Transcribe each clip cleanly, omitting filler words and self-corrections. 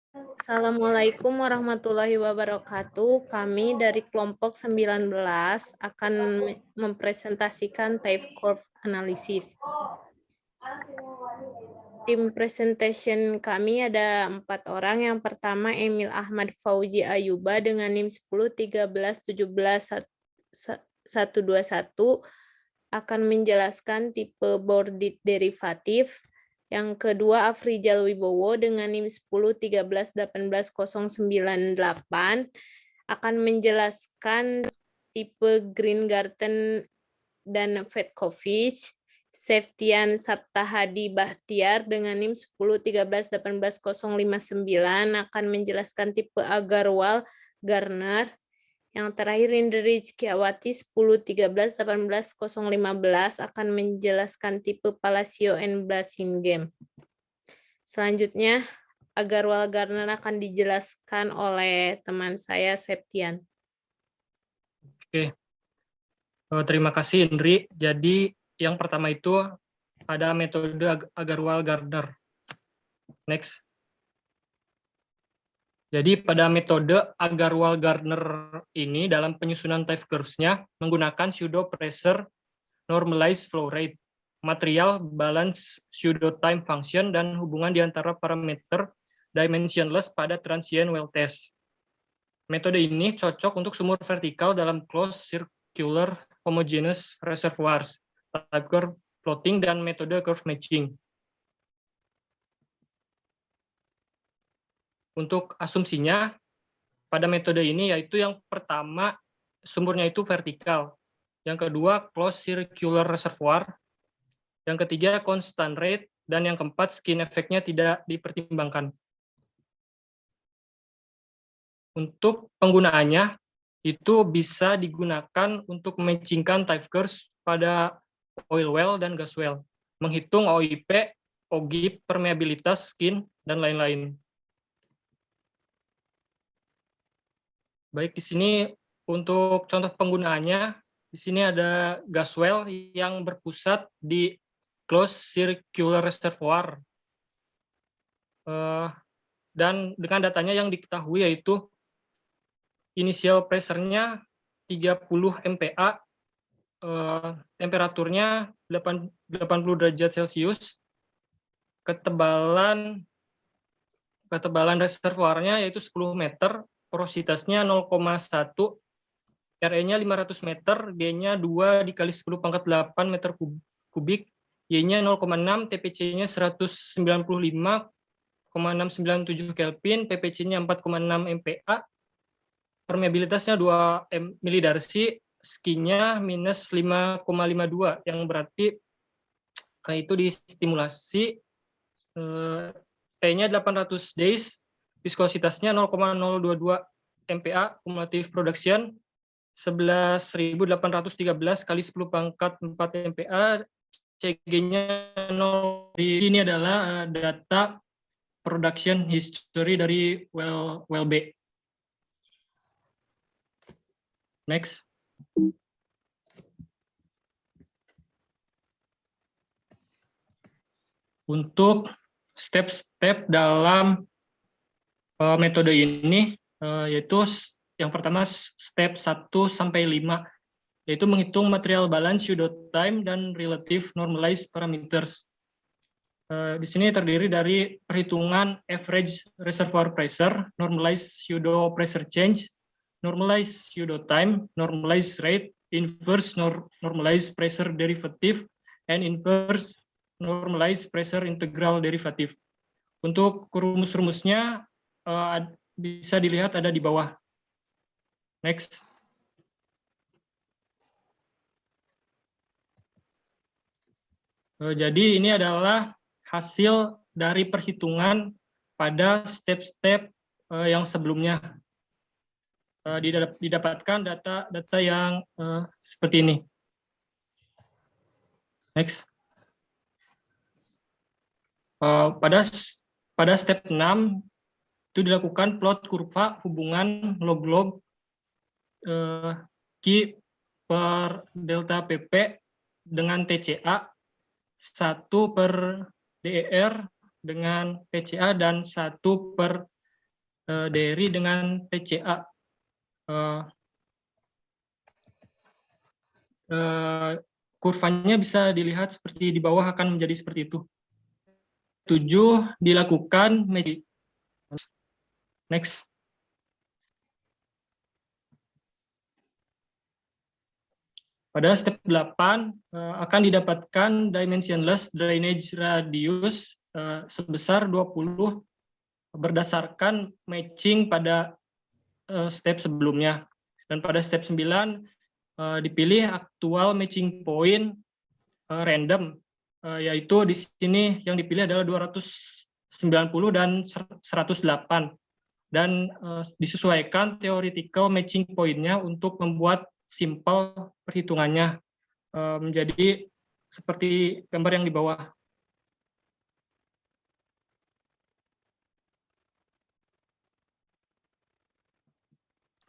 Assalamualaikum warahmatullahi wabarakatuh. Kami dari kelompok 19 akan mempresentasikan type curve analysis. Tim presentation kami ada 4 orang. Yang pertama Emil Ahmad Fauzi Ayuba dengan NIM 10 13 17 121 akan menjelaskan tipe Bordic derivatif. Yang kedua Afrizal Wibowo dengan NIM 10 13 18 098 akan menjelaskan tipe Greengarten dan Vetkovic. Septian Sabtahadi Bahtiar dengan NIM 10 13 18 059 akan menjelaskan tipe Agarwal-Gardner. Yang terakhir Indri Rizkyawati 10 13 18 015 akan menjelaskan tipe Palacio and Blasingame. Selanjutnya Agarwal-Gardner akan dijelaskan oleh teman saya Septian. Oke, terima kasih Indri. Jadi yang pertama itu ada metode Agarwal-Gardner. Next. Jadi pada metode Agarwal-Gardner ini dalam penyusunan type curves-nya menggunakan pseudo pressure normalized flow rate, material balance pseudo time function, dan hubungan di antara parameter dimensionless pada transient well test. Metode ini cocok untuk sumur vertikal dalam closed circular homogeneous reservoirs, type curve plotting, dan metode curve matching. Untuk asumsinya pada metode ini yaitu yang pertama sumurnya itu vertikal, yang kedua closed circular reservoir, yang ketiga constant rate, dan yang keempat skin effect-nya tidak dipertimbangkan. Untuk penggunaannya itu bisa digunakan untuk matchingkan type curves pada oil well dan gas well, menghitung OIP, OGIP, permeabilitas skin, dan lain-lain. Baik, di sini untuk contoh penggunaannya, di sini ada gas well yang berpusat di closed circular reservoir. Dan dengan datanya yang diketahui yaitu initial pressure-nya 30 MPa, temperaturnya 80 derajat Celcius, ketebalan reservoirnya yaitu 10 meter, porositasnya 0,1, RE-nya 500 meter, G-nya 2 dikali 10 pangkat 8 meter kubik, Y-nya 0,6, TPC-nya 195,697 Kelvin, PPC-nya 4,6 MPa, permeabilitasnya 2 milidarcy, skin-nya minus 5,52, yang berarti itu distimulasi, T-nya 800 days, viskositasnya 0,022 MPa, cumulative production 11.813 kali 10 pangkat 4 MPa, CG-nya 0. Ini adalah data production history dari well B. Next. Untuk step-step dalam metode ini yaitu yang pertama step 1 sampai 5, yaitu menghitung material balance pseudo time dan relative normalized parameters. Di sini terdiri dari perhitungan average reservoir pressure, normalized pseudo pressure change, normalized pseudo time, normalized rate, inverse normalized pressure derivative, and inverse normalized pressure integral derivative. Untuk rumus-rumusnya bisa dilihat ada di bawah. Next. Jadi ini adalah hasil dari perhitungan pada step-step yang sebelumnya. Didapatkan data yang seperti ini. Next. Pada step 6 itu dilakukan plot kurva hubungan log-log Q per delta PP dengan TCA, 1 per DER dengan PCA, dan 1 per DRI dengan TCA. Kurvanya bisa dilihat seperti di bawah akan menjadi seperti itu. 7 dilakukan matching. Next. Pada step 8 akan didapatkan dimensionless drainage radius sebesar 20 berdasarkan matching pada step sebelumnya. Dan pada step 9 dipilih aktual matching point random, yaitu di sini yang dipilih adalah 290 dan 108. Dan disesuaikan theoretical matching point-nya untuk membuat simple perhitungannya menjadi seperti gambar yang di bawah.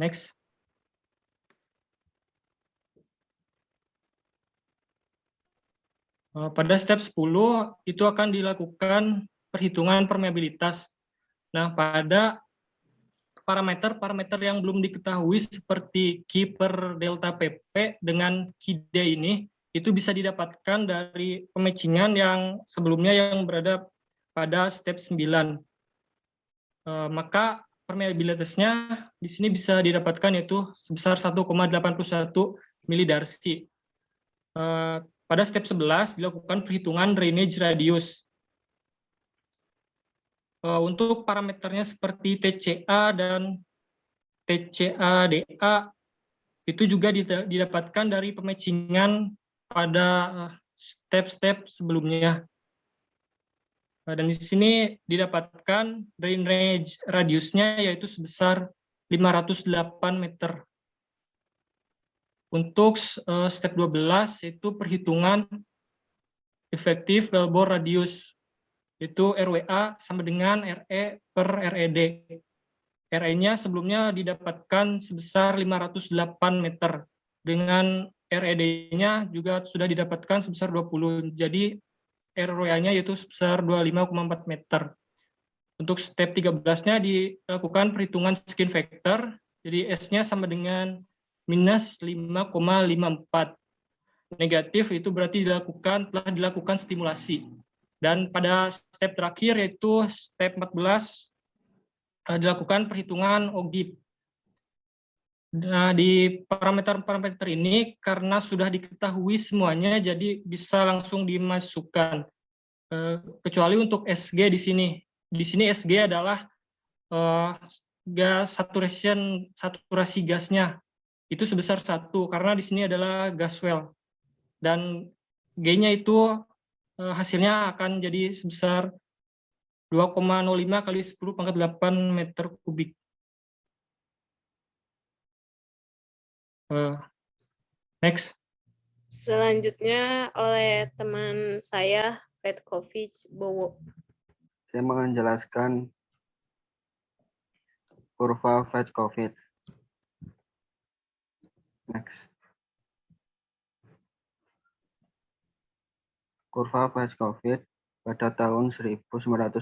Next. Pada step 10 itu akan dilakukan perhitungan permeabilitas. Nah, pada parameter-parameter yang belum diketahui seperti Q per delta PP dengan QD ini, itu bisa didapatkan dari pematchingan yang sebelumnya yang berada pada step 9. Maka permeabilitasnya di sini bisa didapatkan yaitu sebesar 1,81 milidarcy. Pada step 11 dilakukan perhitungan drainage radius. Untuk parameternya seperti TCA dan TCA-DA itu juga didapatkan dari pematchingan pada step-step sebelumnya. Dan di sini didapatkan drainage radiusnya yaitu sebesar 508 meter. Untuk step 12 itu perhitungan efektif wellbore radius, itu RWA sama dengan RE per RED. RE-nya sebelumnya didapatkan sebesar 508 meter. Dengan RED-nya juga sudah didapatkan sebesar 20. Jadi RWA-nya yaitu sebesar 25,4 meter. Untuk step 13-nya dilakukan perhitungan skin factor. Jadi S-nya sama dengan minus 5,54. Negatif itu berarti telah dilakukan stimulasi. Dan pada step terakhir yaitu step 14 dilakukan perhitungan OGIP. Nah, di parameter-parameter ini karena sudah diketahui semuanya jadi bisa langsung dimasukkan. Kecuali untuk SG di sini. Di sini SG adalah gas saturasi gasnya. Itu sebesar 1 karena di sini adalah gas well. Dan G-nya itu hasilnya akan jadi sebesar 2,05 kali 10 pangkat 8 meter kubik. Next. Selanjutnya oleh teman saya, Petkovic Bowo. Saya menjelaskan kurva Petkovic. Next. Kurva Petkovic pada tahun 1980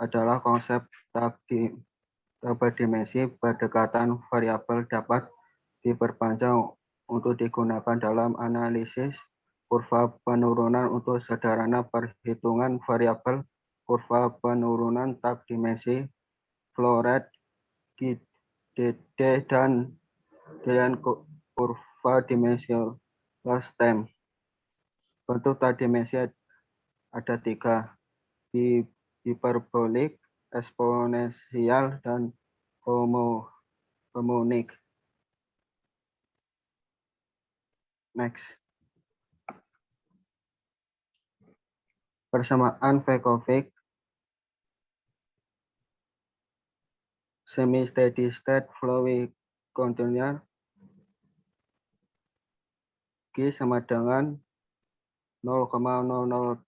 adalah konsep tabel dimensi berdekatan variabel dapat diperpanjang untuk digunakan dalam analisis kurva penurunan untuk sederhana perhitungan variabel kurva penurunan tab dimensi flow rate GDD dan dengan kurva dimensionless time. Bentuk tab dimensi ada 3, hiperbolik, eksponensial, dan harmonik. Next. Persamaan Petkovic semi steady state flow container G sama dengan 0,00708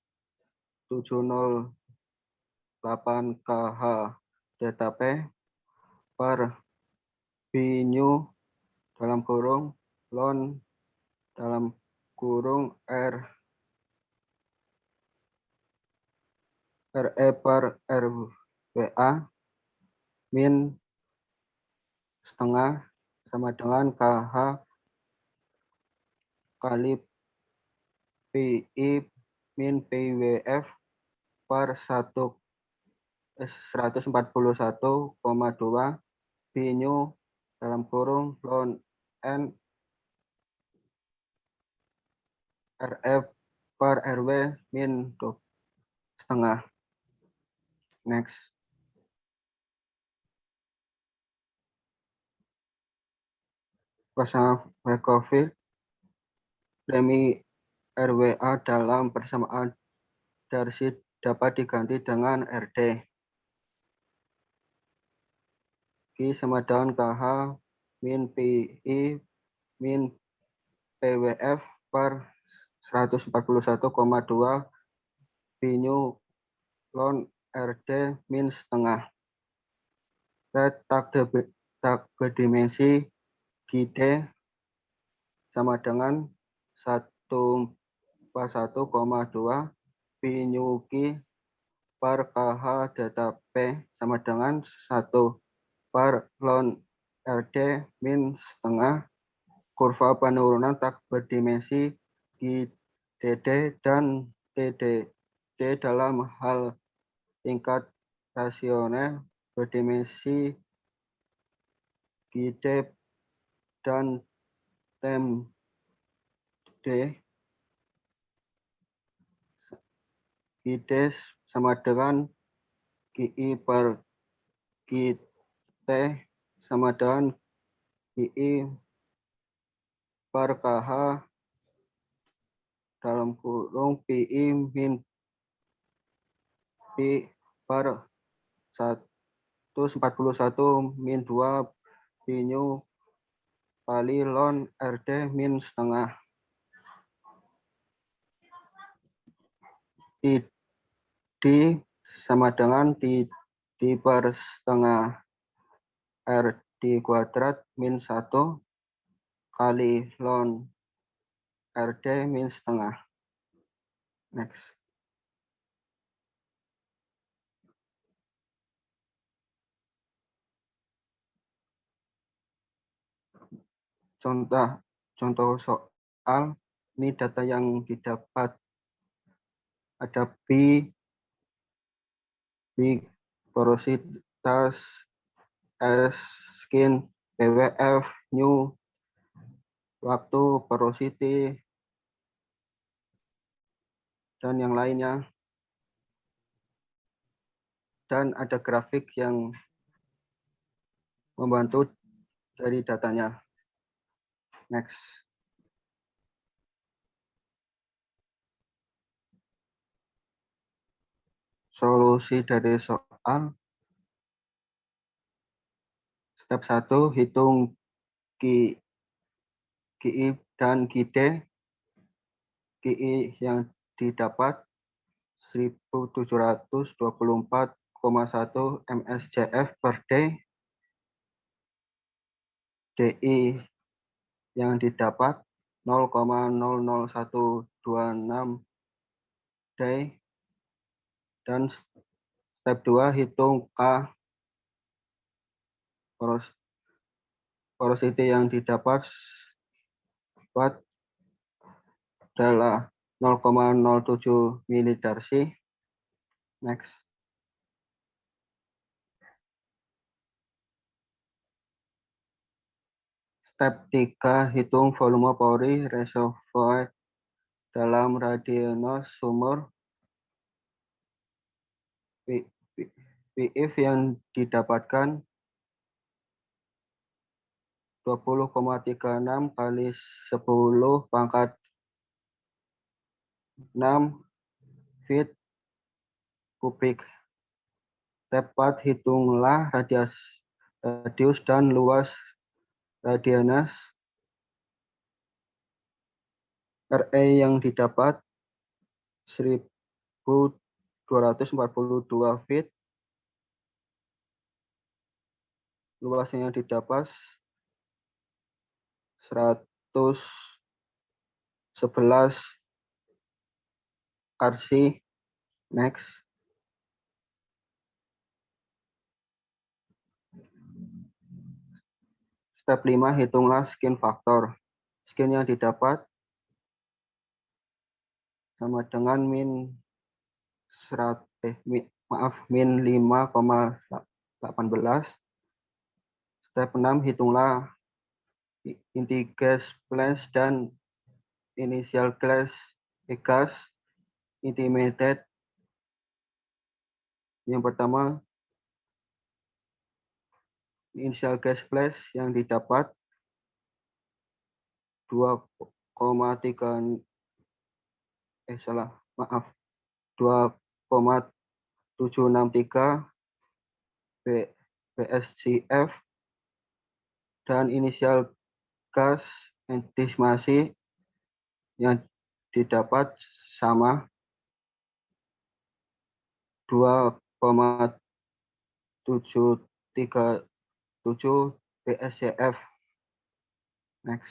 kH delta P per Bnu dalam kurung ln dalam kurung R RE per R WA min setengah sama dengan KH kali PI min PWF per 141,2 Binyu dalam kurung ln N RF per RW min setengah. Next. Pasangan Wekovic premi RWA dalam persamaan Darcy dapat diganti dengan RD. Q sama dengan KH min PI min PWF per 141,2 Binyu ln RD min setengah. Tak berdimensi GD sama dengan 141,2 Binyu Q per KH data P sama dengan 1 per ln RD min setengah. Kurva penurunan tak berdimensi GDD dan TDD dalam hal tingkat rasional berdimensi GD dan TMD. GD sama dengan GI per GT sama dengan GI per KH dalam kurung PI min P per 141 min 2 Binyu kali ln RD min setengah. D sama dengan D per setengah RD kuadrat min 1 kali ln RD min setengah. Next. Contoh soal, ini data yang didapat ada B porositas, S skin, PWF, new, waktu, porosity, dan yang lainnya. Dan ada grafik yang membantu dari datanya. Next. Solusi dari soal. Step 1, hitung GI dan GD. GI yang didapat 1724,1 msjf per day. DI yang didapat 0,00126 day. Dan step 2, hitung K porosity yang didapat adalah 0,07 milidarcy. Next. Step 3, hitung volume pori reservoir dalam radius sumur. PIF yang didapatkan 20,36 kali 10 pangkat 6 feet kubik. Step 4, hitunglah radius dan luas radius. RA yang didapat 1242 feet. Luasnya yang didapat 111 RC. Next. Step 5, hitunglah skin faktor. Skin yang didapat sama dengan min 5,18. Step 6, hitunglah inti gas flash dan initial gas intermediate. Yang pertama, initial gas flash yang didapat 2,763 BSCF dan inisial gas estimasi yang didapat sama 2,737 BSCF. Next.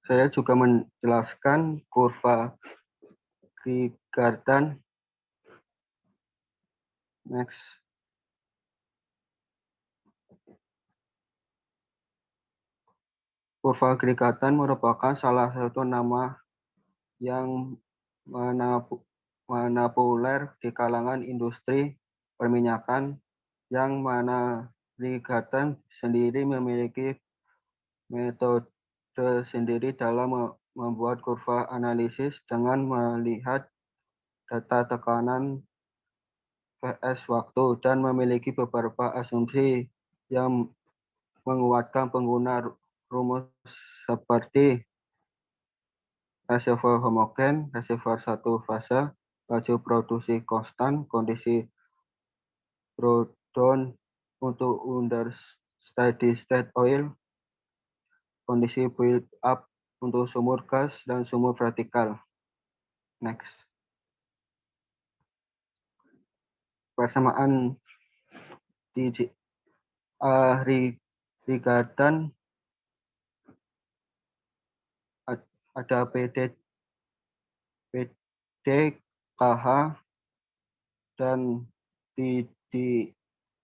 Saya juga menjelaskan kurva Grigardan. Next. Kurva Grigardan merupakan salah satu nama yang mana populer di kalangan industri perminyakan, yang mana Grigardan sendiri memiliki metode sendiri dalam membuat kurva analisis dengan melihat data tekanan Vs waktu dan memiliki beberapa asumsi yang menguatkan pengguna rumus seperti reservoir homogen, reservoir satu fase, laju produksi konstan, kondisi drawdown untuk under steady state oil, kondisi build up untuk sumur gas dan sumur vertikal. Next. Persamaan di Grigardan ada PD, KH, dan PD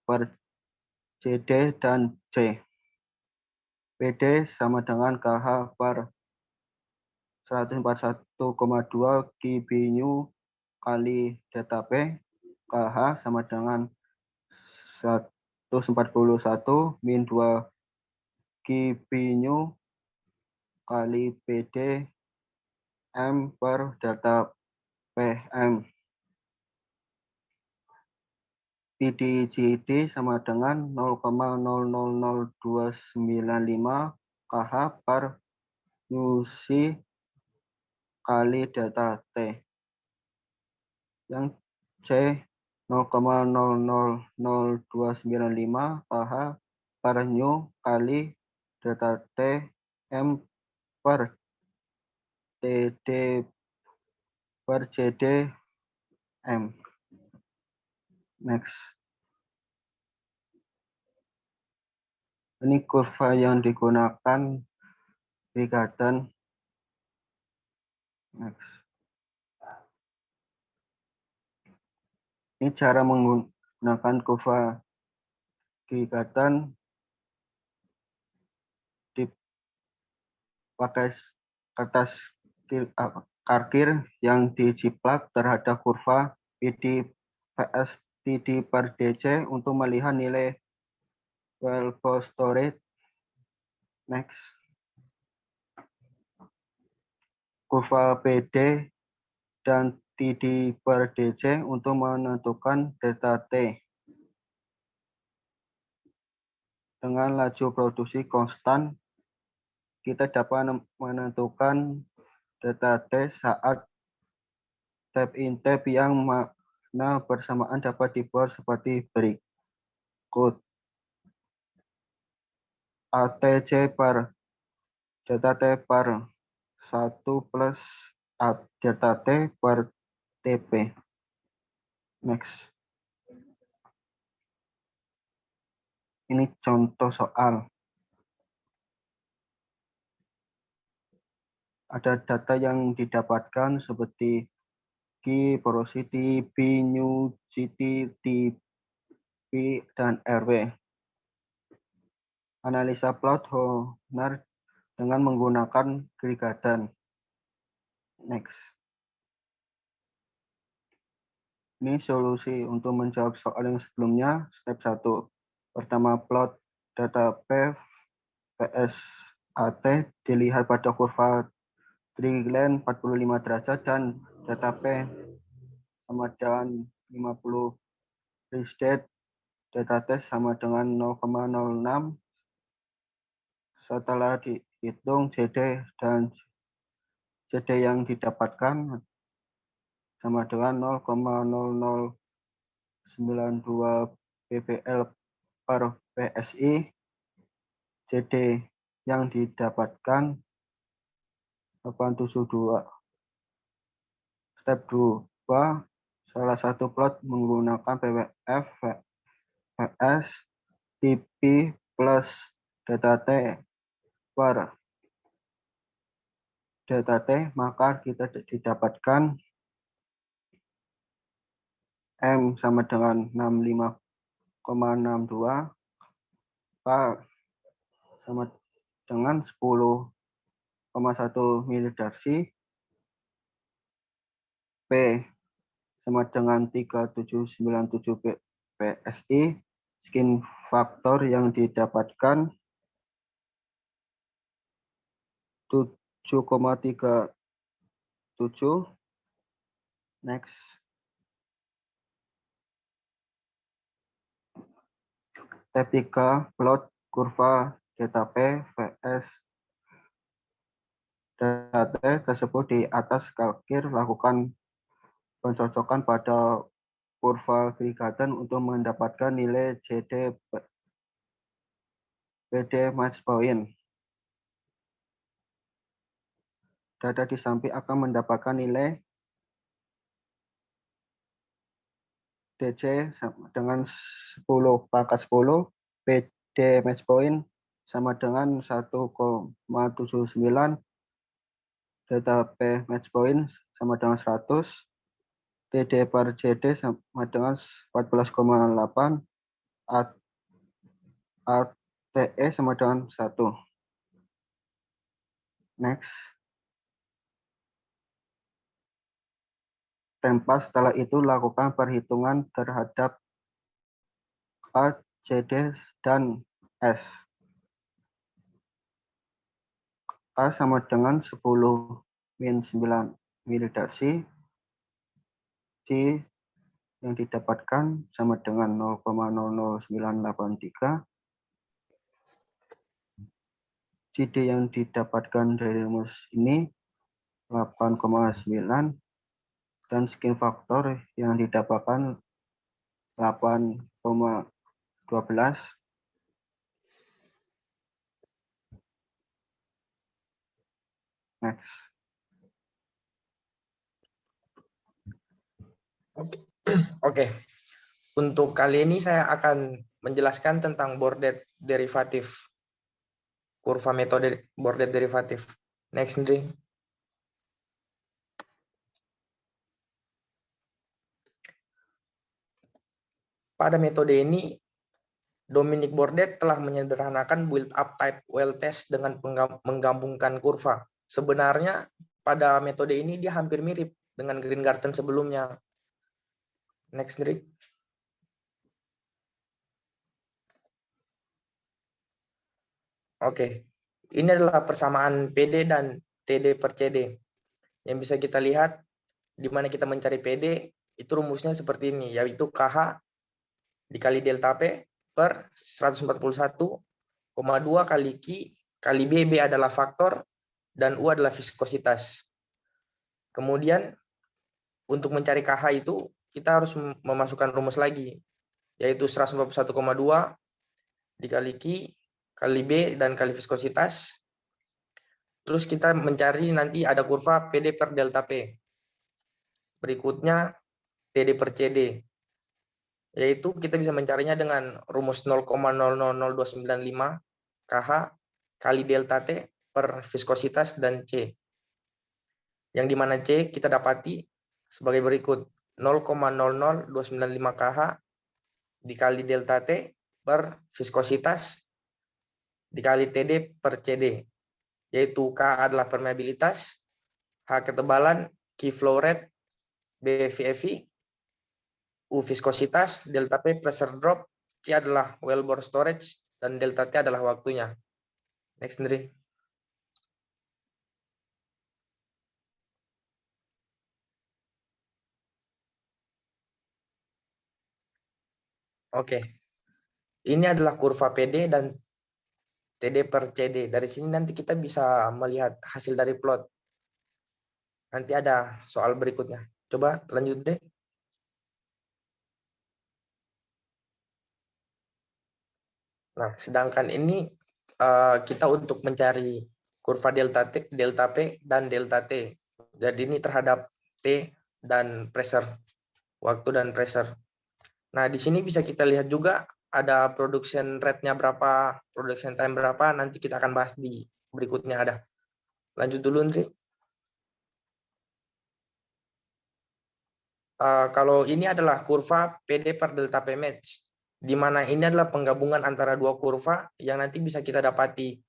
per CD dan C. PD sama dengan KH per 141,2 kBnu kali delta P. KH sama dengan 141 min 2 kBnu kali PD M per delta PM. PDGD sama dengan 0,000295 KH per UC kali delta T. Yang C 0,000295 KH per Nu kali delta T M per TD per CD M. Next. Ini kurva yang digunakan Grigardan. Next. Ini cara menggunakan kurva Grigardan dipakai kertas parkir yang dijiplak terhadap kurva PD PS TD per DC untuk melihat nilai well storage. Next. Kurva PD dan TD per DC untuk menentukan delta T. Dengan laju produksi konstan, kita dapat menentukan delta T saat tap in tap yang mana bersamaan dapat dibuat seperti berikut. ATC per delta T per 1 plus delta T per TP. Next. Ini contoh soal. ada data yang didapatkan seperti Q, porosity, P, nu, GT, T, P, dan RW. Analisa plot Horner dengan menggunakan Grigadan. Next. Ini solusi untuk menjawab soal yang sebelumnya, step 1. Pertama, plot data P PSAT dilihat pada kurva trilen 45 derajat dan data P sama dengan 50 restate, data T sama dengan 0,06. Setelah dihitung JD dan JD yang didapatkan sama dengan 0,0092 ppl per PSI. JD yang didapatkan 872. Step 2. Salah satu plot menggunakan PWF PS TP plus data T per data T, maka kita didapatkan M sama dengan 65,62, K sama dengan 10,1 milidarsi, P sama dengan 3797 PSI, skin faktor yang didapatkan 7,37. Next. Step 3, plot kurva data P vs data T tersebut di atas kalkir, lakukan pencocokan pada kurva Grigadan untuk mendapatkan nilai JD PD match point. Data di samping akan mendapatkan nilai DC sama dengan 10 pangkat 10, PD match point sama dengan 1,79, data P match point sama dengan 100, PD per JD sama dengan 14,8, ATE sama dengan 1. Next. Tempat setelah itu lakukan perhitungan terhadap A, JD, dan S. A sama dengan 10 min 9 milidarsi. C yang didapatkan sama dengan 0,00983. CD yang didapatkan dari rumus ini 8,9. Dan skin faktor yang didapatkan 8,12. Next. Oke. Untuk kali ini saya akan menjelaskan tentang bordet derivatif. Kurva metode bordet derivatif. Next, Ndri. Pada metode ini, Dominic Bordet telah menyederhanakan build-up type well test dengan menggabungkan kurva. Sebenarnya pada metode ini dia hampir mirip dengan Greengarten sebelumnya. Next, Ndri. Oke, ini adalah persamaan PD dan TD per CD. Yang bisa kita lihat, di mana kita mencari PD, itu rumusnya seperti ini, yaitu KH dikali delta P per 141,2 kali Q kali B adalah faktor, dan U adalah viskositas. Kemudian, untuk mencari KH itu, kita harus memasukkan rumus lagi, yaitu 141,2 dikali Q kali B dan kali viskositas. Terus kita mencari nanti ada kurva PD per delta P. Berikutnya TD per CD. Yaitu kita bisa mencarinya dengan rumus 0,000295 KH kali delta T per viskositas dan C. yang dimana C kita dapati sebagai berikut, 0,00295 kH dikali delta T per viskositas dikali TD per CD, yaitu K adalah permeabilitas, H ketebalan, Q flow rate, B VFI, U viskositas, delta P pressure drop, C adalah wellbore storage, dan delta T adalah waktunya. Next, Ndri. Oke. Ini adalah kurva PD dan TD per CD. Dari sini nanti kita bisa melihat hasil dari plot. Nanti ada soal berikutnya. Coba lanjut deh. Nah, sedangkan ini kita untuk mencari kurva delta P dan delta T. Jadi ini terhadap T dan pressure, waktu dan pressure. Nah, di sini bisa kita lihat juga ada production rate-nya berapa, production time berapa, nanti kita akan bahas di berikutnya ada. Lanjut dulu, Ndri. Kalau ini adalah kurva PD per delta P match, di mana ini adalah penggabungan antara dua kurva yang nanti bisa kita dapati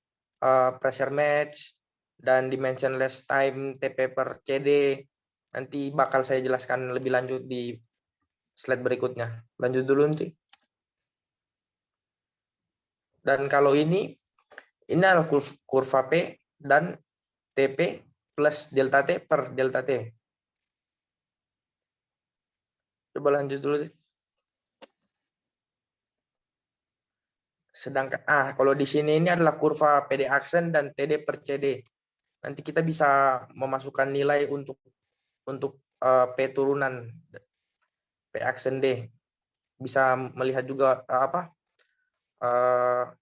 pressure match dan dimensionless time TP per CD. Nanti bakal saya jelaskan lebih lanjut di slide berikutnya. Lanjut dulu nanti. Dan kalau ini adalah kurva P dan TP plus delta T per delta T. Coba lanjut dulu. Sedangkan kalau di sini ini adalah kurva PD aksen dan TD per CD. Nanti kita bisa memasukkan nilai untuk P turunan P aksen D. Bisa melihat juga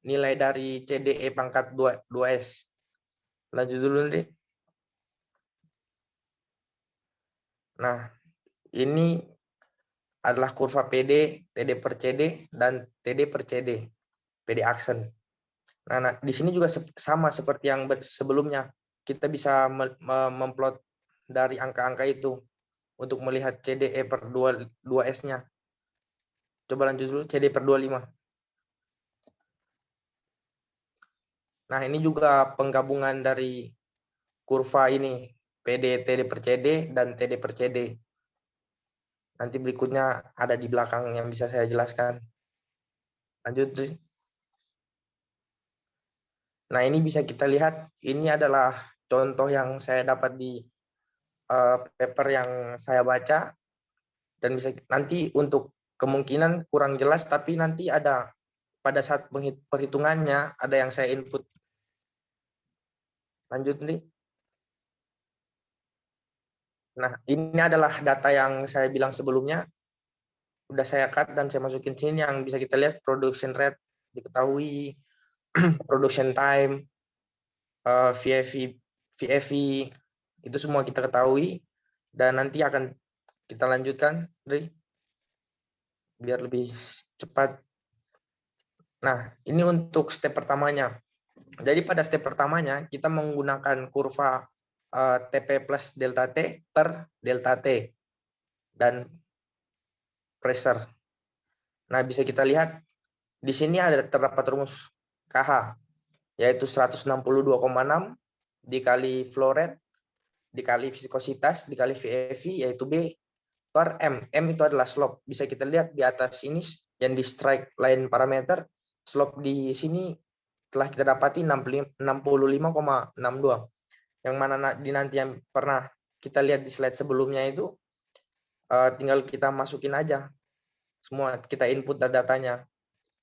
nilai dari CDE pangkat 2S. Lanjut dulu nanti. Nah, ini adalah kurva PD, TD per CD, dan TD per CD, PD aksen. Nah, di sini juga sama seperti yang sebelumnya. Kita bisa memplot dari angka-angka itu untuk melihat CDE per 2S-nya. Coba lanjut dulu, CD per 25. Nah, ini juga penggabungan dari kurva ini, PD, TD per CD, dan TD per CD. Nanti berikutnya ada di belakang yang bisa saya jelaskan. Lanjut. Nah, ini bisa kita lihat, ini adalah contoh yang saya dapat di paper yang saya baca. Dan bisa nanti untuk kemungkinan kurang jelas, tapi nanti ada pada saat perhitungannya, ada yang saya input. Lanjut nih. Nah, ini adalah data yang saya bilang sebelumnya. Udah saya cut dan saya masukin sini yang bisa kita lihat production rate diketahui, production time, VFI, itu semua kita ketahui. Dan nanti akan kita lanjutkan, Dri, biar lebih cepat. Nah, ini untuk step pertamanya. Jadi pada step pertamanya kita menggunakan kurva TP plus delta T per delta T dan pressure. Nah, bisa kita lihat di sini ada terdapat rumus KH, yaitu 162,6 dikali flow rate dikali viskositas dikali VFI, yaitu B per M. M itu adalah slope. Bisa kita lihat di atas ini yang di strike line parameter, slope di sini telah kita dapati 65,62. Yang mana di nanti yang pernah kita lihat di slide sebelumnya itu tinggal kita masukin aja semua, kita input datanya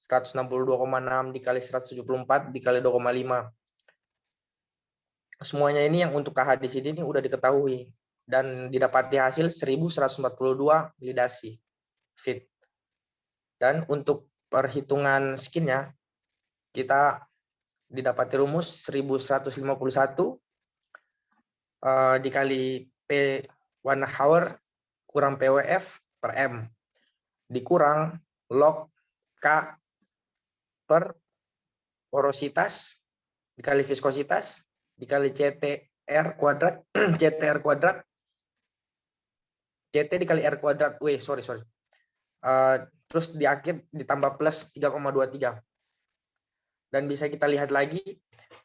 162,6 dikali 174 dikali 2,5. Semuanya ini yang untuk KH di sini ini udah diketahui dan didapati hasil 1142 milidasi fit. Dan untuk perhitungan skinnya kita didapati rumus 1151 dikali P 1 hour kurang PWF per M dikurang log K per porositas dikali viskositas dikali CT R kuadrat, CTR kuadrat, CT dikali R kuadrat, sorry. Terus di akhir ditambah plus 3,23. Dan bisa kita lihat lagi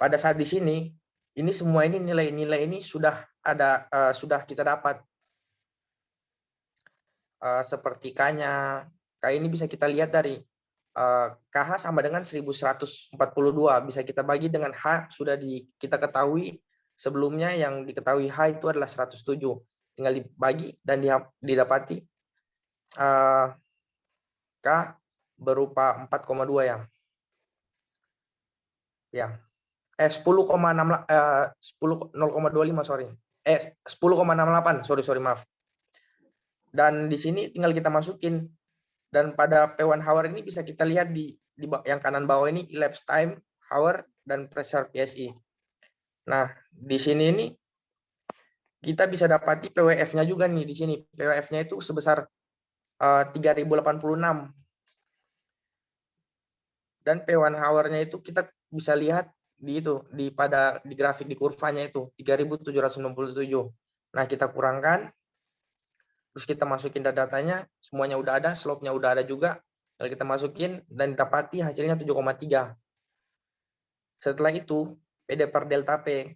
pada saat di sini, ini semua ini nilai-nilai ini sudah ada, sudah kita dapat. Seperti K-nya, K ini bisa kita lihat dari KH sama dengan 1142. Bisa kita bagi dengan H, sudah kita ketahui sebelumnya yang diketahui H itu adalah 107. Tinggal dibagi dan didapati K berupa 4,2 ya. Ya. 10,6 0,25 sorry. 10,68 sorry maaf. Dan di sini tinggal kita masukin, dan pada P1 hour ini bisa kita lihat di yang kanan bawah ini elapsed time, hour, dan pressure PSI. Nah, di sini ini kita bisa dapati PWF-nya juga nih di sini. PWF-nya itu sebesar 3086. Dan P1 hour-nya itu kita bisa lihat di grafik di kurvanya itu 3797. Nah, kita kurangkan, terus kita masukin datanya, semuanya udah ada, slope-nya udah ada juga. Lalu kita masukin dan didapati hasilnya 7,3. Setelah itu, PD per delta P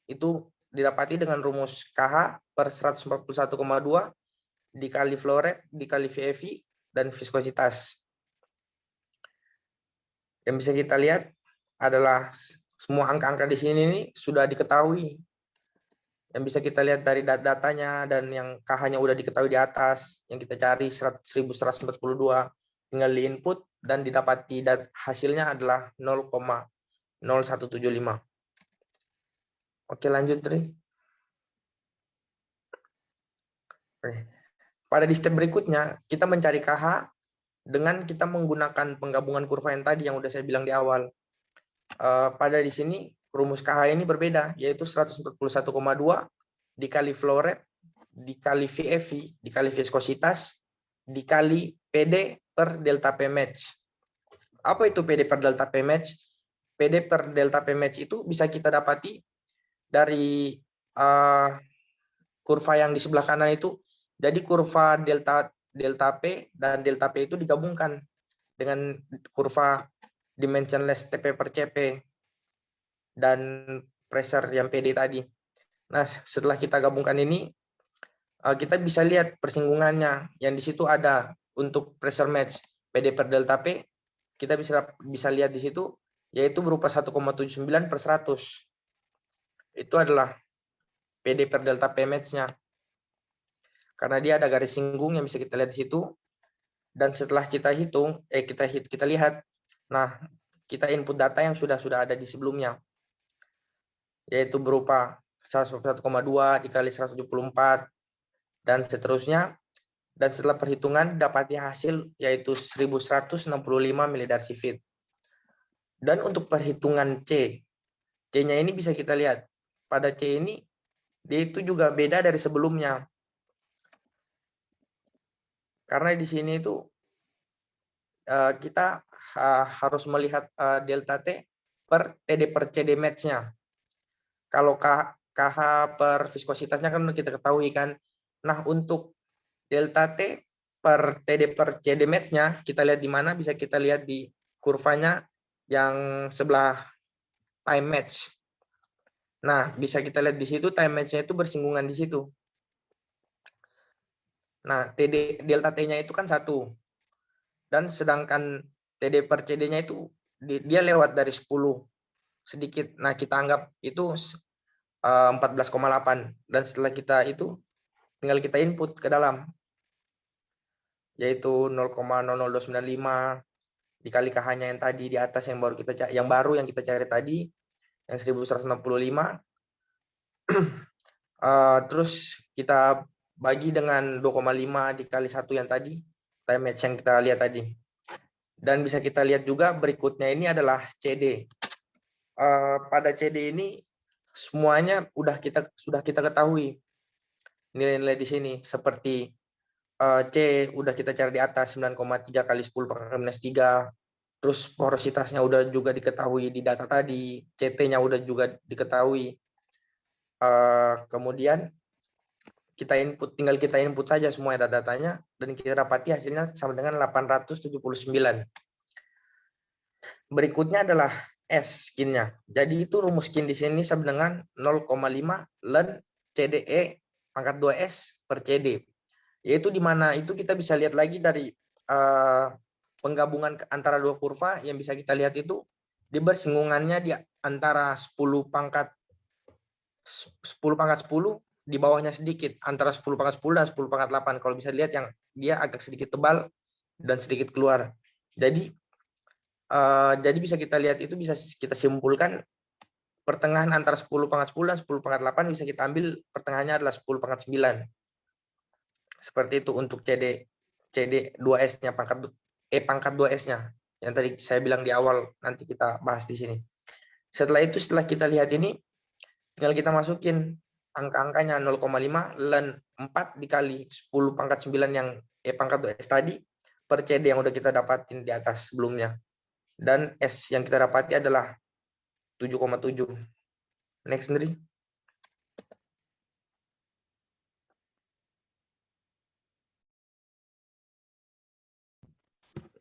itu didapati dengan rumus KH per 141,2 dikali flow rate, dikali VFI, dan viskositas. Yang bisa kita lihat adalah semua angka-angka di sini ini sudah diketahui. Yang bisa kita lihat dari datanya, dan yang KH-nya udah diketahui di atas, yang kita cari 1142, tinggal di input dan didapati hasilnya adalah 0,0175. Oke, lanjut, Tri. Pada di step berikutnya, kita mencari KH dengan kita menggunakan penggabungan kurva yang tadi yang udah saya bilang di awal. Pada di sini rumus KH ini berbeda, yaitu 141,2 dikali flow rate, dikali VFI, dikali viskositas, dikali PD per delta P match. Apa itu PD per delta P match? PD per delta P match itu bisa kita dapati dari kurva yang di sebelah kanan itu. Jadi kurva delta P dan delta P itu digabungkan dengan kurva dimensionless TP per CP dan pressure yang PD tadi. Nah, setelah kita gabungkan ini, kita bisa lihat persinggungannya. Yang di situ ada untuk pressure match PD per delta P, kita bisa lihat di situ, yaitu berupa 1,79 per 100. Itu adalah PD per delta P match-nya. Karena dia ada garis singgung yang bisa kita lihat di situ. Dan setelah kita hitung, kita lihat, nah, kita input data yang sudah ada di sebelumnya, yaitu berupa 141,2 dikali 174 dan seterusnya. Dan setelah perhitungan dapati hasil yaitu 1165 milidarcy feet. Dan untuk perhitungan C-nya ini bisa kita lihat. Pada C ini dia itu juga beda dari sebelumnya. Karena di sini itu kita harus melihat delta T per TD per CD match-nya. Kalau KH per viskositasnya kan kita ketahui kan. Nah, untuk delta T per TD per CD match-nya, kita lihat di mana? Bisa kita lihat di kurvanya yang sebelah time match. Nah, bisa kita lihat di situ time match-nya itu bersinggungan di situ. Nah, delta T-nya itu kan 1. Dan sedangkan TD per CD-nya itu dia lewat dari 10 sedikit. Nah, kita anggap itu 14,8. Dan setelah kita itu tinggal kita input ke dalam, yaitu 0,00295 dikali KH-nya yang tadi di atas yang baru yang kita cari tadi yang 1165. Terus kita bagi dengan 2,5 dikali 1 yang tadi, time match yang kita lihat tadi. Dan bisa kita lihat juga berikutnya ini adalah CD. Pada CD ini semuanya sudah kita ketahui nilai-nilai di sini, seperti C udah kita cari di atas 9,3 kali 10 pangkat minus 3. Terus porositasnya udah juga diketahui di data tadi, CT-nya udah juga diketahui. Kemudian tinggal kita input saja semua datanya dan kita dapati hasilnya sama dengan 879. Berikutnya adalah S skinnya. Jadi itu rumus skin di sini sama dengan 0,5 ln CDE pangkat 2S per CD. Yaitu di mana itu kita bisa lihat lagi dari penggabungan antara dua kurva yang bisa kita lihat itu di bersinggungannya di antara 10 pangkat 10 di bawahnya sedikit antara 10 pangkat 10 dan 10 pangkat 8. Kalau bisa lihat yang dia agak sedikit tebal dan sedikit keluar. Jadi bisa kita lihat itu bisa kita simpulkan pertengahan antara 10 pangkat 10 dan 10 pangkat 8 bisa kita ambil pertengahannya adalah 10 pangkat 9. Seperti itu untuk CD 2S-nya pangkat 2S-nya yang tadi saya bilang di awal, nanti kita bahas di sini. Setelah kita lihat ini tinggal kita masukin angka-angkanya 0,5 ln 4 dikali 10 pangkat 9 yang pangkat 2S tadi per CD yang udah kita dapatin di atas sebelumnya. Dan S yang kita dapati adalah 7,7. Next, Ndri.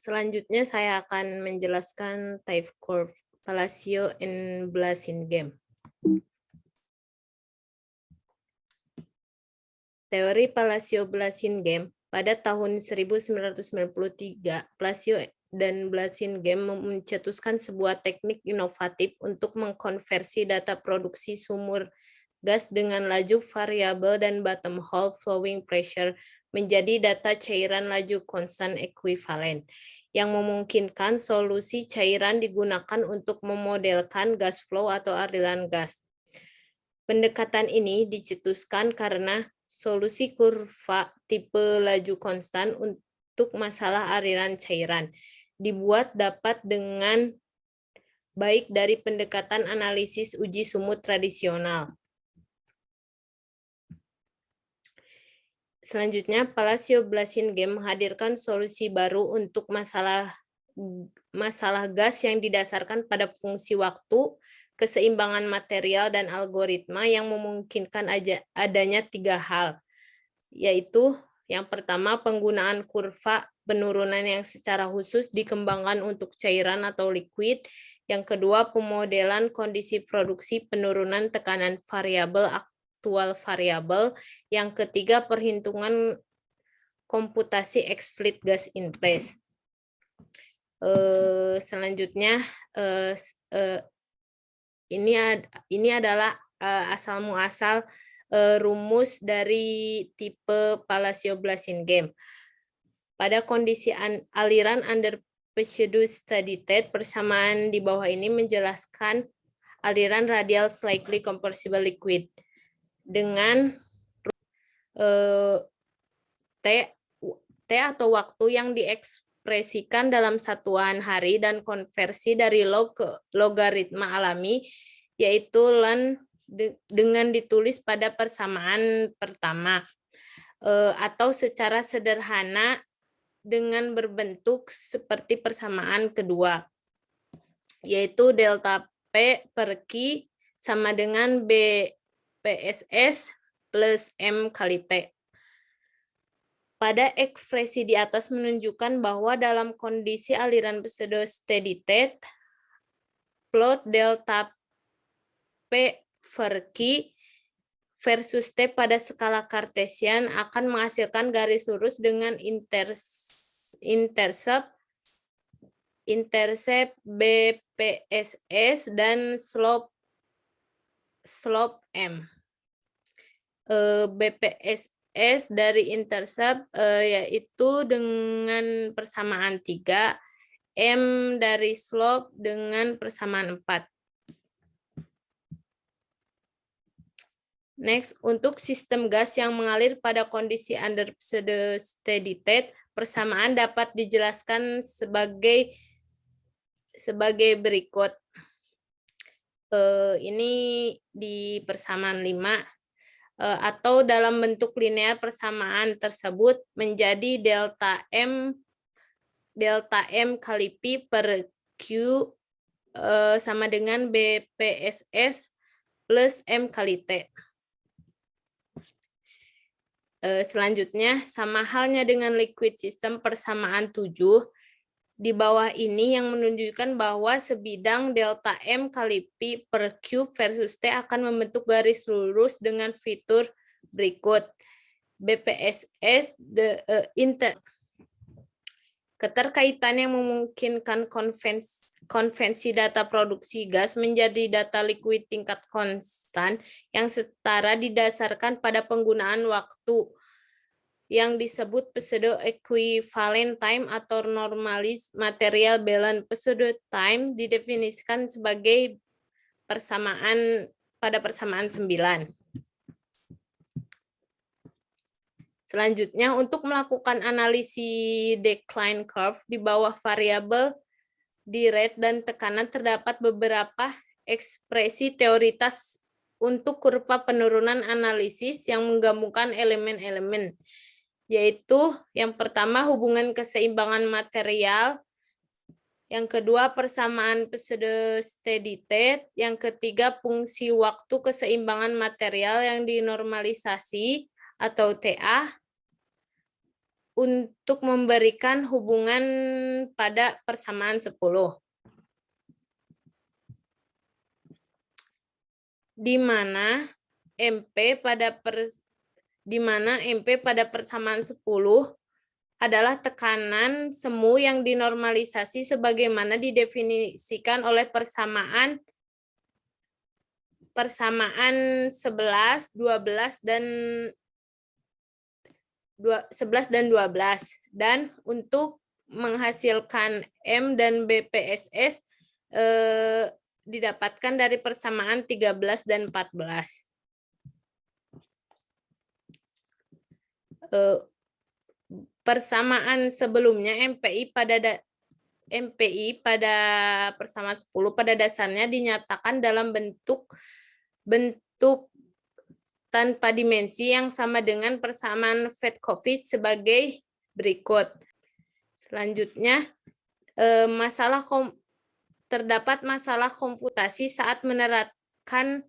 Selanjutnya saya akan menjelaskan type curve Palacio and Blasingame. Teori Palacio-Blasingame pada tahun 1993, Palacio dan Blasingame mencetuskan sebuah teknik inovatif untuk mengkonversi data produksi sumur gas dengan laju variabel dan bottom hole flowing pressure menjadi data cairan laju konstan ekuivalen, yang memungkinkan solusi cairan digunakan untuk memodelkan gas flow atau aliran gas. Pendekatan ini dicetuskan karena solusi kurva tipe laju konstan untuk masalah aliran cairan dibuat dapat dengan baik dari pendekatan analisis uji sumut tradisional. Selanjutnya, Palacio-Blasingame menghadirkan solusi baru untuk masalah gas yang didasarkan pada fungsi waktu, keseimbangan material, dan algoritma yang memungkinkan adanya 3 hal, yaitu yang pertama, penggunaan kurva penurunan yang secara khusus dikembangkan untuk cairan atau liquid. Yang kedua, pemodelan kondisi produksi penurunan tekanan variabel aktual variabel. Yang ketiga, perhitungan komputasi X-Fleet gas in place. Selanjutnya, ini adalah asal muasal rumus dari tipe Palacio-Blasingame. Pada kondisi aliran under pseudo steady state, persamaan di bawah ini menjelaskan aliran radial slightly compressible liquid dengan T atau waktu yang diekspresikan dalam satuan hari dan konversi dari log ke logaritma alami, yaitu ln dengan ditulis pada persamaan pertama, atau secara sederhana dengan berbentuk seperti persamaan kedua, yaitu delta P per Q sama dengan B PSS plus M kali T. Pada ekspresi di atas menunjukkan bahwa dalam kondisi aliran pseudo steady state, plot delta P per Q versus T pada skala Cartesian akan menghasilkan garis lurus dengan intercept BPSS dan slope M. BPSS dari intercept yaitu dengan persamaan 3, M dari slope dengan persamaan 4. Next, untuk sistem gas yang mengalir pada kondisi under pseudo steady state, persamaan dapat dijelaskan sebagai berikut. Ini di persamaan 5, atau dalam bentuk linear persamaan tersebut menjadi delta M kali P per Q sama dengan BPSS plus M kali T. Selanjutnya, sama halnya dengan liquid system persamaan 7, di bawah ini yang menunjukkan bahwa sebidang delta M kali P per cube versus T akan membentuk garis lurus dengan fitur berikut. BPSS, keterkaitan yang memungkinkan konvensi data produksi gas menjadi data liquid tingkat konstan yang setara didasarkan pada penggunaan waktu yang disebut pseudo equivalent time atau normalis material balance. Pseudo time didefinisikan sebagai persamaan pada persamaan 9. Selanjutnya, untuk melakukan analisis decline curve di bawah variabel di rate dan tekanan terdapat beberapa ekspresi teoritas untuk kurva penurunan analisis yang menggabungkan elemen-elemen, yaitu yang pertama hubungan keseimbangan material, yang kedua persamaan pseudo steady state, yang ketiga fungsi waktu keseimbangan material yang dinormalisasi atau TA, untuk memberikan hubungan pada persamaan 10. Di mana MP pada persamaan 10 adalah tekanan semu yang dinormalisasi sebagaimana didefinisikan oleh persamaan 11, 12 dan 11 dan 12, dan untuk menghasilkan M dan BPSS didapatkan dari persamaan 13 dan 14. Persamaan sebelumnya MPI pada persamaan 10 pada dasarnya dinyatakan dalam bentuk tanpa dimensi yang sama dengan persamaan Fedkovic sebagai berikut. Selanjutnya, terdapat masalah komputasi saat menerapkan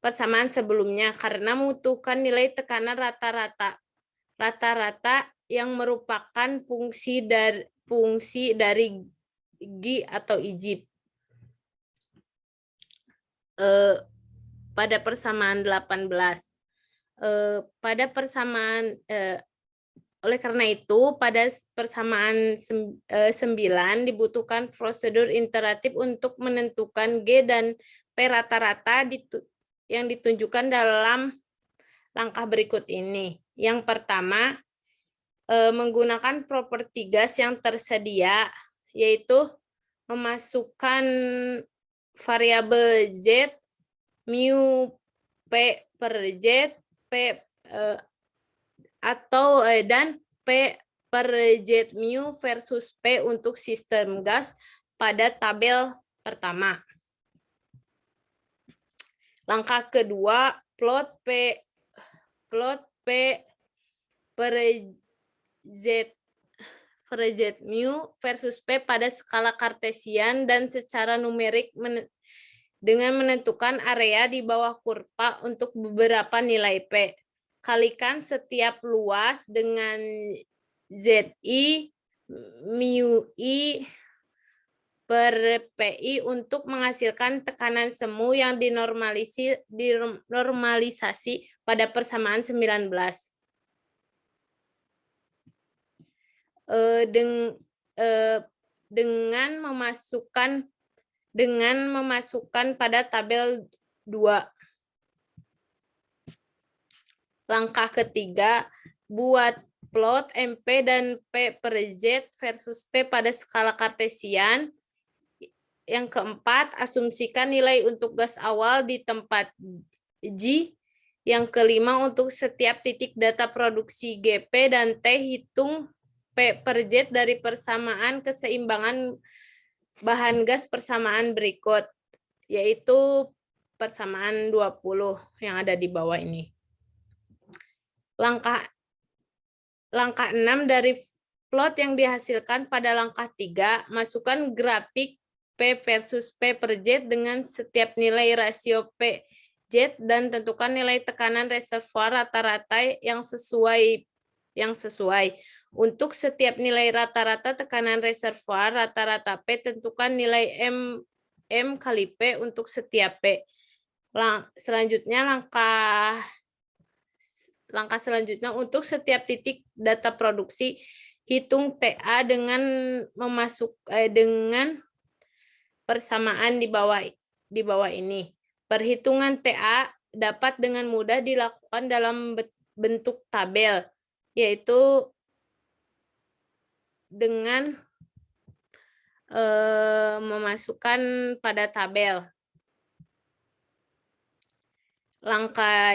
persamaan sebelumnya karena membutuhkan nilai tekanan rata-rata yang merupakan fungsi dari G atau IJIP. Pada persamaan 18. Oleh karena itu, pada persamaan 9 dibutuhkan prosedur iteratif untuk menentukan G dan P rata-rata yang ditunjukkan dalam langkah berikut ini. Yang pertama, menggunakan properti gas yang tersedia, yaitu memasukkan variabel Z, mu P per Z, dan P per Z mu versus P untuk sistem gas pada tabel pertama. Langkah kedua, plot P per Z mu versus P pada skala kartesian dan secara numerik dengan menentukan area di bawah kurva untuk beberapa nilai P. Kalikan setiap luas dengan ZI mu I per PI untuk menghasilkan tekanan semu yang dinormalisasi pada persamaan 19. Dengan memasukkan pada tabel 2. Langkah ketiga, buat plot MP dan P per Z versus P pada skala kartesian. Yang keempat, asumsikan nilai untuk gas awal di tempat G. Yang kelima, untuk setiap titik data produksi GP dan T, hitung P per Z dari persamaan keseimbangan bahan gas persamaan berikut, yaitu persamaan 20 yang ada di bawah ini. Langkah 6 dari plot yang dihasilkan pada langkah 3, masukkan grafik P versus P per Z dengan setiap nilai rasio P jet dan tentukan nilai tekanan reservoir rata-rata yang sesuai. Untuk setiap nilai rata-rata tekanan reservoir rata-rata P, tentukan nilai M kali P untuk setiap P. Selanjutnya langkah selanjutnya untuk setiap titik data produksi, hitung TA dengan dengan persamaan di bawah ini. Perhitungan TA dapat dengan mudah dilakukan dalam bentuk tabel, yaitu dengan memasukkan pada tabel. Langkah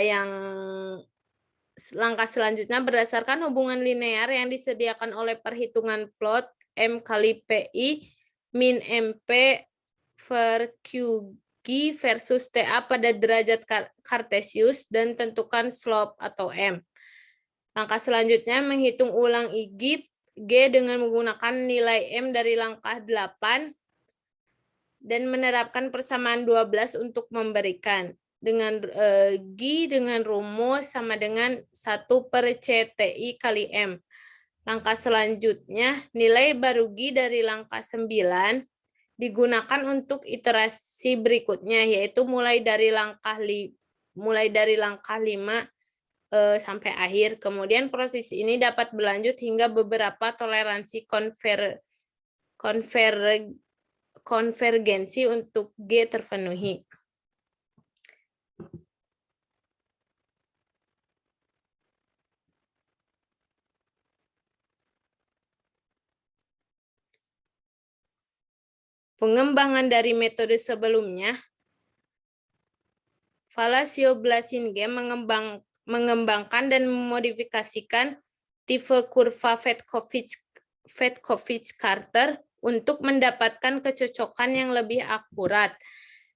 selanjutnya berdasarkan hubungan linear yang disediakan oleh perhitungan plot M kali PI min MP per QG versus TA pada derajat kartesius dan tentukan slope atau M. Langkah selanjutnya menghitung ulang IG G dengan menggunakan nilai M dari langkah 8 dan menerapkan persamaan 12 untuk memberikan. Dengan G dengan rumus sama dengan 1/CTI kali M. Langkah selanjutnya, nilai baru G dari langkah 9 digunakan untuk iterasi berikutnya, yaitu mulai dari langkah 5 sampai akhir. Kemudian proses ini dapat berlanjut hingga beberapa toleransi konvergensi untuk G terpenuhi. Pengembangan dari metode sebelumnya, Falacio-Blassingame mengembangkan dan memodifikasikan tipe kurva Fedkovich-Carter untuk mendapatkan kecocokan yang lebih akurat.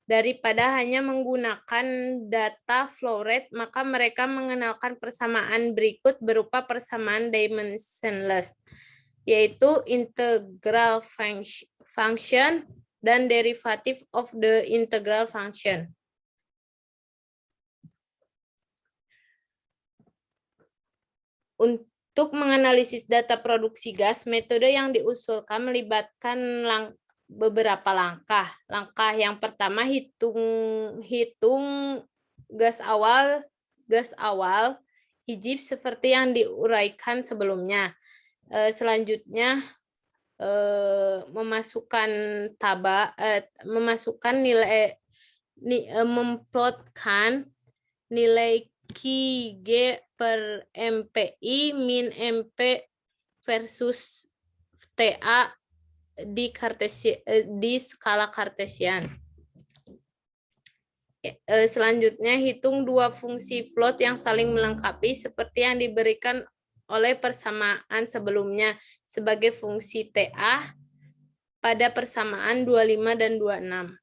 Daripada hanya menggunakan data flow rate, maka mereka mengenalkan persamaan berikut berupa persamaan dimensionless, yaitu integral function dan derivative of the integral function. Untuk menganalisis data produksi gas, metode yang diusulkan melibatkan beberapa langkah. Langkah yang pertama, hitung gas awal IJIP seperti yang diuraikan sebelumnya. Selanjutnya memplotkan nilai QG per MPI min MP versus TA di skala kartesian. Selanjutnya, hitung dua fungsi plot yang saling melengkapi seperti yang diberikan oleh persamaan sebelumnya sebagai fungsi TA pada persamaan 25 dan 26.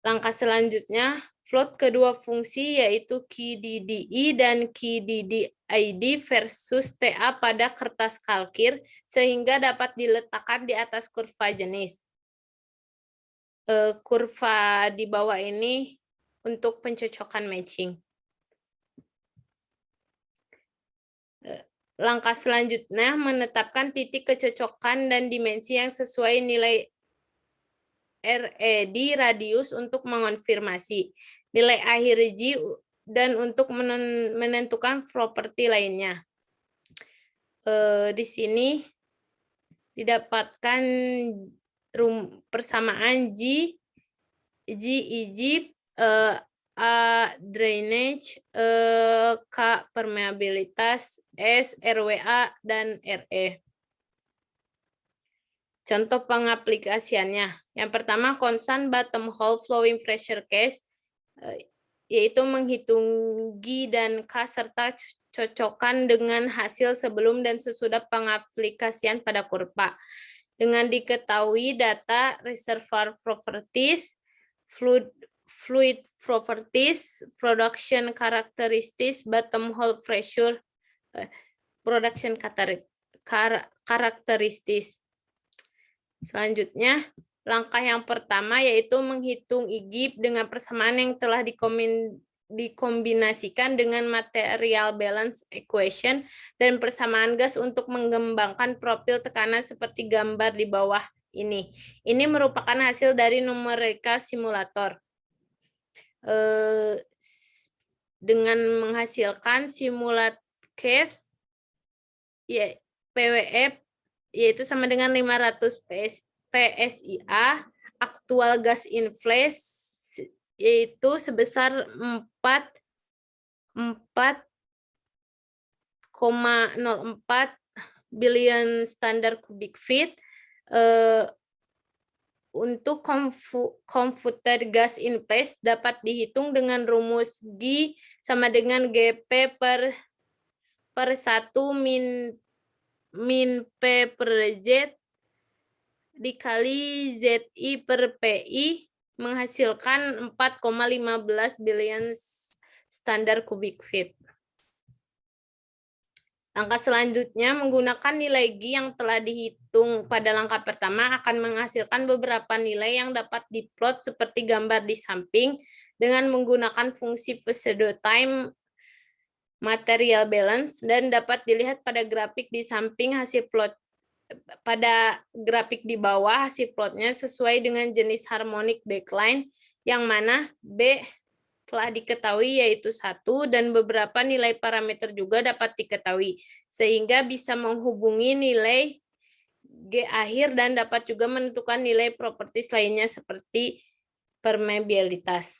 Langkah selanjutnya, plot kedua fungsi yaitu QDDI dan QDDID versus TA pada kertas kalkir sehingga dapat diletakkan di atas kurva jenis. Kurva di bawah ini untuk pencocokan matching. Langkah selanjutnya menetapkan titik kecocokan dan dimensi yang sesuai nilai RE di radius untuk mengonfirmasi nilai akhir G dan untuk menentukan properti lainnya. Di sini didapatkan persamaan G IJIP, A drainage, K permeabilitas, S RWA, dan RE. Contoh pengaplikasiannya. Yang pertama, constant bottom hole flowing pressure case, yaitu menghitung G dan K serta cocokkan dengan hasil sebelum dan sesudah pengaplikasian pada kurva. Dengan diketahui data reservoir properties, fluid properties, production characteristics, bottom hole pressure, production characteristics. Selanjutnya, Langkah yang pertama yaitu menghitung IGIP dengan persamaan yang telah dikombinasikan dengan material balance equation dan persamaan gas untuk mengembangkan profil tekanan seperti gambar di bawah ini. Ini merupakan hasil dari numerika simulator. Dengan menghasilkan simulat case ya, PWF yaitu sama dengan 500 PSIA, aktual gas in place yaitu sebesar 4,04 billion standar cubic feet. Untuk computed gas in place dapat dihitung dengan rumus G sama dengan GP per 1 min P per Z dikali ZI per PI menghasilkan 4,15 billion standar cubic feet. Langkah selanjutnya, menggunakan nilai G yang telah dihitung pada langkah pertama akan menghasilkan beberapa nilai yang dapat diplot seperti gambar di samping dengan menggunakan fungsi pseudo-time material balance dan dapat dilihat pada grafik di samping hasil plot. Pada grafik di bawah hasil plotnya sesuai dengan jenis harmonic decline yang mana B telah diketahui yaitu 1 dan beberapa nilai parameter juga dapat diketahui sehingga bisa menghubungi nilai G akhir dan dapat juga menentukan nilai properties lainnya seperti permeabilitas.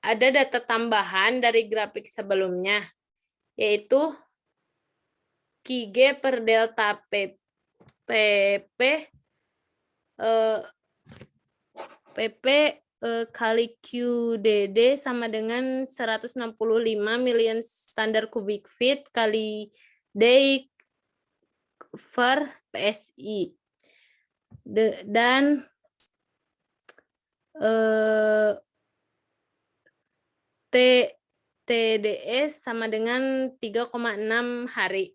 Ada data tambahan dari grafik sebelumnya yaitu QG per delta PP kali QDD sama dengan 165 million standar cubic feet kali D per PSI. Dan TDS sama dengan 3,6 hari.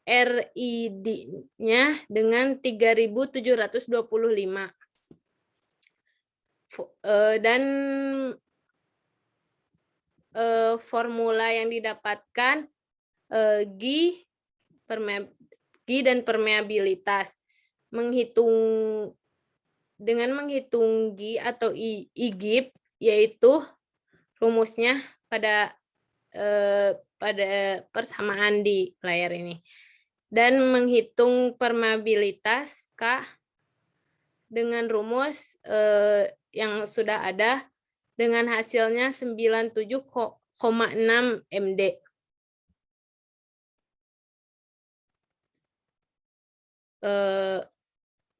RID-nya dengan 3.725. Dan formula yang didapatkan G dan permeabilitas. Dengan menghitung G atau IGIP, yaitu rumusnya pada persamaan di layar ini. Dan menghitung permeabilitas K dengan rumus yang sudah ada dengan hasilnya 97,6 MD.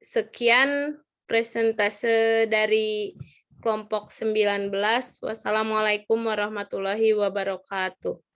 Sekian presentase dari kelompok 19. Wassalamualaikum warahmatullahi wabarakatuh.